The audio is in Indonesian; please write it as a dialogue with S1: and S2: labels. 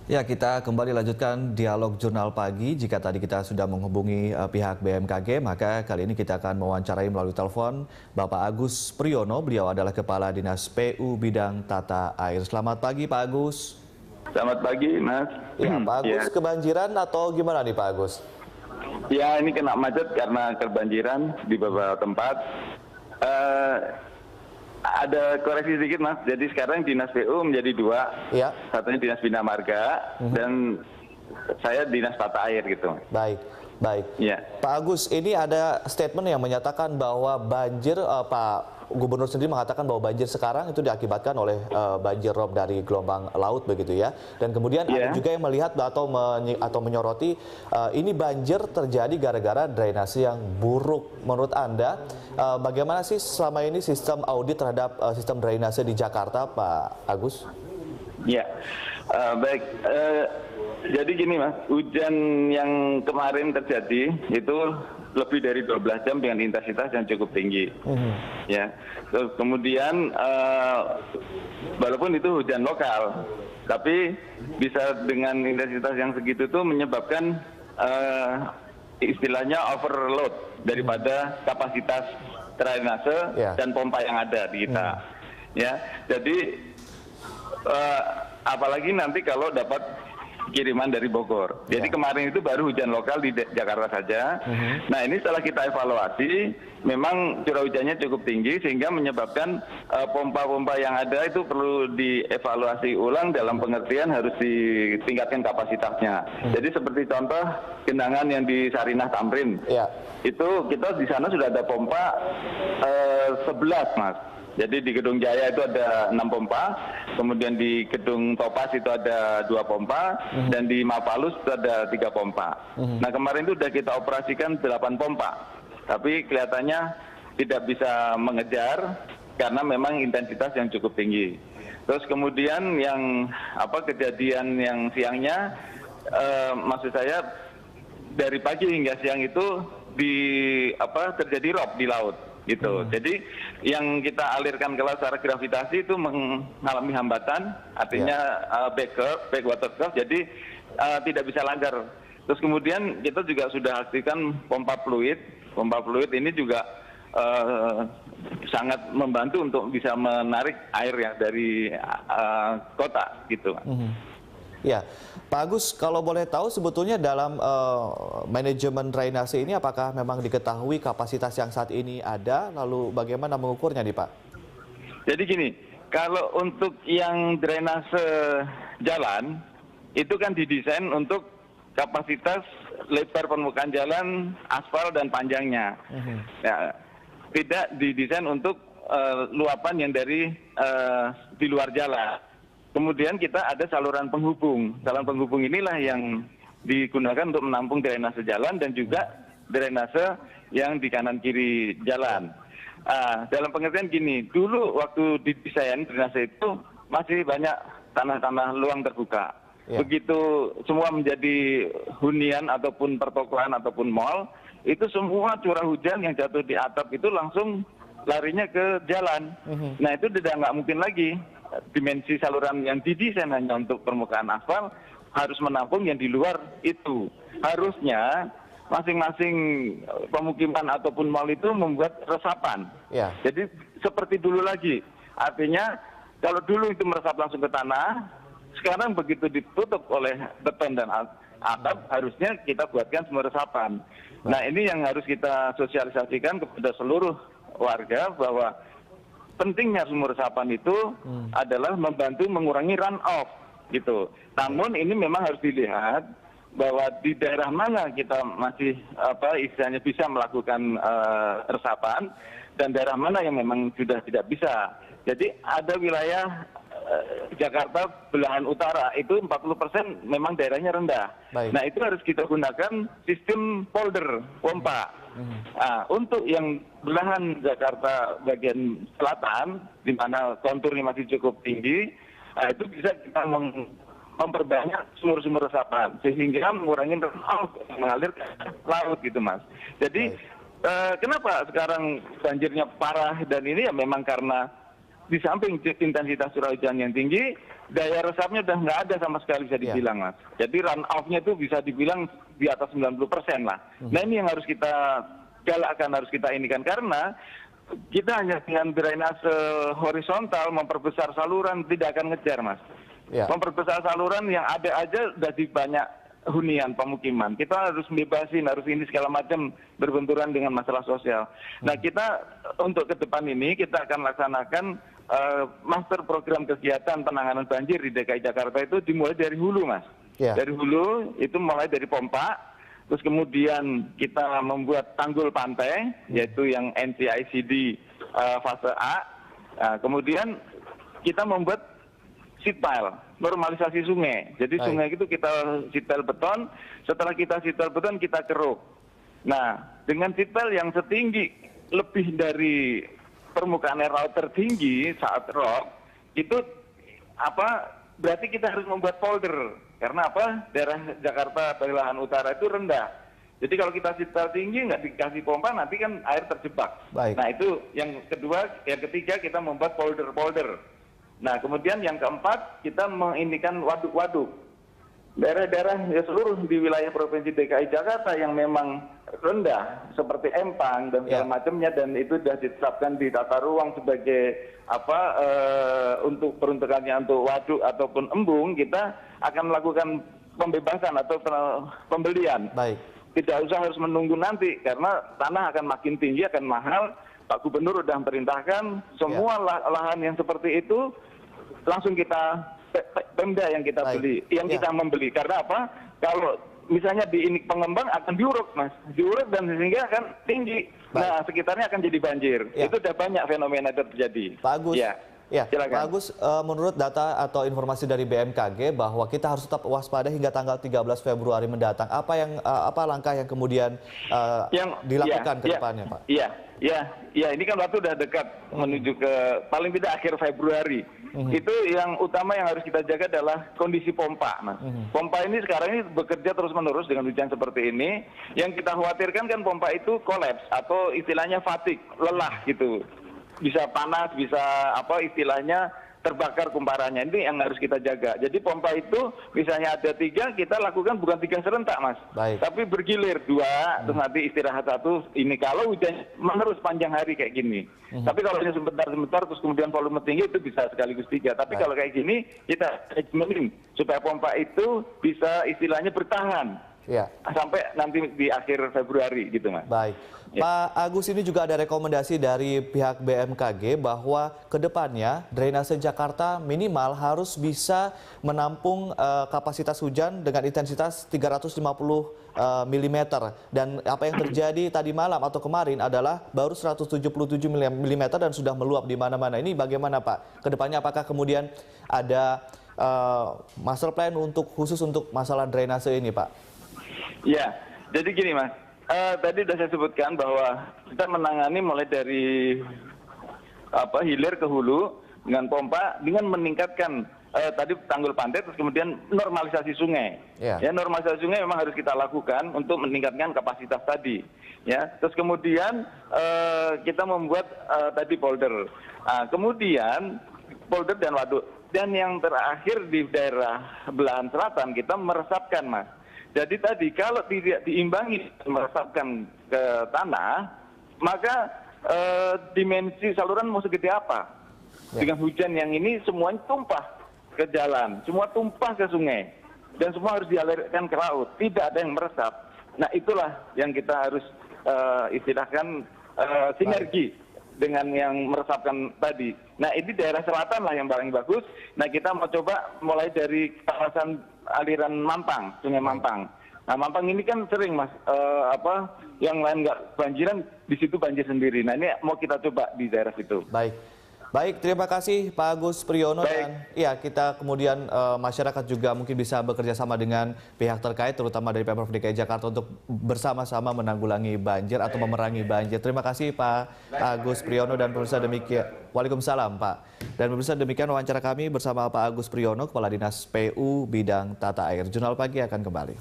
S1: Ya, kita kembali lanjutkan dialog Jurnal Pagi. Jika tadi kita sudah menghubungi pihak BMKG, maka kali ini kita akan mewawancarai melalui telepon Bapak Agus Priyono. Beliau adalah Kepala Dinas PU Bidang Tata Air. Selamat pagi, Pak Agus.
S2: Selamat pagi, Mas.
S1: Ya, Pak Agus, kebanjiran atau gimana nih, Pak Agus?
S2: Ya, ini kena macet karena kebanjiran di beberapa tempat. Ada koreksi sedikit, Mas. Jadi sekarang Dinas PU menjadi dua.
S1: Ya.
S2: Satunya Dinas Bina Marga dan saya Dinas Tata Air gitu.
S1: Baik, baik.
S2: Ya.
S1: Pak Agus, ini ada statement yang menyatakan bahwa banjir, Pak Gubernur sendiri mengatakan bahwa banjir sekarang itu diakibatkan oleh banjir rob dari gelombang laut begitu ya. Dan kemudian ada juga yang melihat atau menyoroti ini banjir terjadi gara-gara drainase yang buruk. Menurut Anda, bagaimana sih selama ini sistem audit terhadap sistem drainase di Jakarta, Pak Agus?
S2: Ya, baik. Jadi gini, Mas, hujan yang kemarin terjadi itu lebih dari 12 jam dengan intensitas yang cukup tinggi. Ya. Terus kemudian walaupun itu hujan lokal, tapi bisa dengan intensitas yang segitu itu menyebabkan istilahnya overload daripada kapasitas drainase dan pompa yang ada di kita. Ya. Jadi apalagi nanti kalau dapat kiriman dari Bogor. Jadi kemarin itu baru hujan lokal di Jakarta saja. Nah, ini setelah kita evaluasi, memang curah hujannya cukup tinggi sehingga menyebabkan pompa-pompa yang ada itu perlu dievaluasi ulang dalam pengertian harus ditingkatkan kapasitasnya. Jadi seperti contoh genangan yang di Sarinah Tamrin. Itu kita di sana sudah ada pompa 11, Mas. Jadi di Gedung Jaya itu ada 6 pompa, kemudian di Gedung Topas itu ada 2 pompa, dan di Mapalus itu ada 3 pompa. Nah, kemarin itu sudah kita operasikan 8 pompa, tapi kelihatannya tidak bisa mengejar karena memang intensitas yang cukup tinggi. Terus kemudian yang kejadian yang siangnya, maksud saya dari pagi hingga siang itu terjadi rob di laut. Gitu. Jadi yang kita alirkan ke laut secara gravitasi itu mengalami hambatan, artinya backwater curve, jadi tidak bisa langgar. Terus kemudian kita juga sudah aktifkan pompa fluid. Pompa fluid ini juga sangat membantu untuk bisa menarik air yang dari kota, gitu.
S1: Ya, Pak Agus, kalau boleh tahu sebetulnya dalam manajemen drainase ini apakah memang diketahui kapasitas yang saat ini ada, lalu bagaimana mengukurnya nih, Pak?
S2: Jadi gini, kalau untuk yang drainase jalan, itu kan didesain untuk kapasitas lebar permukaan jalan, aspal dan panjangnya. Ya, tidak didesain untuk luapan yang dari di luar jalan. Kemudian kita ada saluran penghubung. Saluran penghubung inilah yang digunakan untuk menampung drainase jalan dan juga drainase yang di kanan kiri jalan. Dalam pengertian gini, dulu waktu didesain drainase itu masih banyak tanah-tanah luang terbuka. Begitu semua menjadi hunian ataupun pertokoan ataupun mal, itu semua curah hujan yang jatuh di atap itu langsung larinya ke jalan. Nah, itu nggak mungkin lagi. Dimensi saluran yang didesain hanya untuk permukaan aspal harus menampung yang di luar itu. Harusnya masing-masing pemukiman ataupun mal itu membuat resapan. Jadi seperti dulu lagi. Artinya kalau dulu itu meresap langsung ke tanah, sekarang begitu ditutup oleh beton dan atap, harusnya kita buatkan semua resapan. Nah, ini yang harus kita sosialisasikan kepada seluruh warga bahwa pentingnya sumur resapan itu adalah membantu mengurangi run off gitu. Namun ini memang harus dilihat bahwa di daerah mana kita masih istilahnya bisa melakukan resapan dan daerah mana yang memang sudah tidak bisa. Jadi ada wilayah Jakarta belahan utara itu 40% memang daerahnya rendah. Nah, itu harus kita gunakan sistem polder pompa. Untuk yang belahan Jakarta bagian selatan, di mana konturnya masih cukup tinggi, itu bisa kita memperbanyak sumur-sumur resapan sehingga mengurangi mengalir ke laut gitu, Mas. Jadi kenapa sekarang banjirnya parah dan ini ya memang karena di samping intensitas curah hujan yang tinggi, daya resapnya udah nggak ada sama sekali bisa dibilang, Mas. Jadi run off-nya itu bisa dibilang di atas 90% lah. Nah ini yang harus kita galakkan, harus kita inikan, karena kita hanya dengan drainase horizontal memperbesar saluran tidak akan ngejar, Mas. Memperbesar saluran yang ada aja udah di banyak hunian pemukiman. Kita harus bebasin, harus ini segala macam berbenturan dengan masalah sosial. Nah kita untuk ke depan ini kita akan laksanakan master program kegiatan penanganan banjir di DKI Jakarta itu dimulai dari hulu, Mas. Dari hulu itu mulai dari pompa, terus kemudian kita membuat tanggul pantai, yaitu yang NCICD fase A. Kemudian kita membuat sitpile, normalisasi sungai. Jadi sungai itu kita sitpile beton, setelah kita sitpile beton kita keruk. Nah, dengan sitpile yang setinggi lebih dari permukaan air laut tertinggi saat rob, itu berarti kita harus membuat polder. Karena daerah Jakarta Belahan Utara itu rendah. Jadi kalau kita sitpile tinggi nggak dikasih pompa nanti kan air terjebak. Nah itu yang kedua, yang ketiga kita membuat polder-polder. Nah kemudian yang keempat kita menginikan waduk-waduk. Daerah-daerah seluruh di wilayah Provinsi DKI Jakarta yang memang rendah seperti Empang dan segala macamnya, dan itu sudah ditetapkan di tata ruang sebagai untuk peruntukannya untuk waduk ataupun embung, kita akan melakukan pembebasan atau pembelian. Tidak usah harus menunggu nanti karena tanah akan makin tinggi, akan mahal. Pak Gubernur sudah memerintahkan semua lahan yang seperti itu langsung kita Pemda yang kita beli, yang kita membeli. Karena apa? Kalau misalnya di ini pengembang akan diuruk, Mas, diuruk dan sehingga akan tinggi. Nah, sekitarnya akan jadi banjir. Itu sudah banyak fenomena terjadi.
S1: Pak Agus,
S2: silakan.
S1: Pak Agus, menurut data atau informasi dari BMKG bahwa kita harus tetap waspada hingga tanggal 13 Februari mendatang. Apa langkah yang kemudian dilakukan ke depannya, Pak? Ini kan waktu udah dekat menuju ke paling tidak akhir Februari. Itu yang utama yang harus kita jaga adalah kondisi pompa, Mas. Pompa ini sekarang ini bekerja terus-menerus dengan hujan seperti ini. Yang kita khawatirkan kan pompa itu kolaps atau istilahnya fatigue, lelah gitu. Bisa panas, bisa istilahnya terbakar kumparannya. Ini yang harus kita jaga. Jadi pompa itu misalnya ada 3, kita lakukan bukan 3 serentak, Mas. Tapi bergilir 2, terus nanti istirahat 1. Ini kalau hujan menerus panjang hari kayak gini. Tapi kalau ini sebentar-sebentar terus kemudian volume tinggi itu bisa sekaligus 3. Tapi kalau kayak gini kita manajemenin supaya pompa itu bisa istilahnya bertahan. Sampai nanti di akhir Februari gitu, Mas. Pak Agus, ini juga ada rekomendasi dari pihak BMKG bahwa kedepannya drainase Jakarta minimal harus bisa menampung kapasitas hujan dengan intensitas 350 mm. Dan apa yang terjadi tadi malam atau kemarin adalah baru 177 mm dan sudah meluap di mana-mana. Ini bagaimana, Pak? Kedepannya apakah kemudian ada master plan khusus untuk masalah drainase ini, Pak?
S2: Jadi gini, Mas. Tadi sudah saya sebutkan bahwa kita menangani mulai dari hilir ke hulu dengan pompa, dengan meningkatkan tadi tanggul pantai, terus kemudian normalisasi sungai. Normalisasi sungai memang harus kita lakukan untuk meningkatkan kapasitas tadi. Terus kemudian kita membuat tadi polder. Kemudian polder dan waduk. Dan yang terakhir di daerah belahan selatan kita meresapkan, Mas. Jadi tadi kalau tidak diimbangi meresapkan ke tanah, maka dimensi saluran mau segede apa? Dengan hujan yang ini semuanya tumpah ke jalan, semua tumpah ke sungai, dan semua harus dialirkan ke laut. Tidak ada yang meresap. Nah itulah yang kita harus istilahkan sinergi dengan yang meresapkan tadi. Nah ini daerah selatan lah yang paling bagus. Nah kita mau coba mulai dari kawasan aliran Mampang, Sungai Mampang. Nah Mampang ini kan sering, Mas, yang lain nggak banjiran, di situ banjir sendiri. Nah ini mau kita coba di daerah situ.
S1: Baik, terima kasih Pak Agus Priyono. Dan kita kemudian masyarakat juga mungkin bisa bekerja sama dengan pihak terkait, terutama dari Pemprov DKI Jakarta untuk bersama-sama menanggulangi banjir atau memerangi banjir. Terima kasih Pak Agus Priyono dan pemirsa demikian. Waalaikumsalam Pak. Dan pemirsa demikian wawancara kami bersama Pak Agus Priyono, Kepala Dinas PU Bidang Tata Air. Jurnal Pagi akan kembali.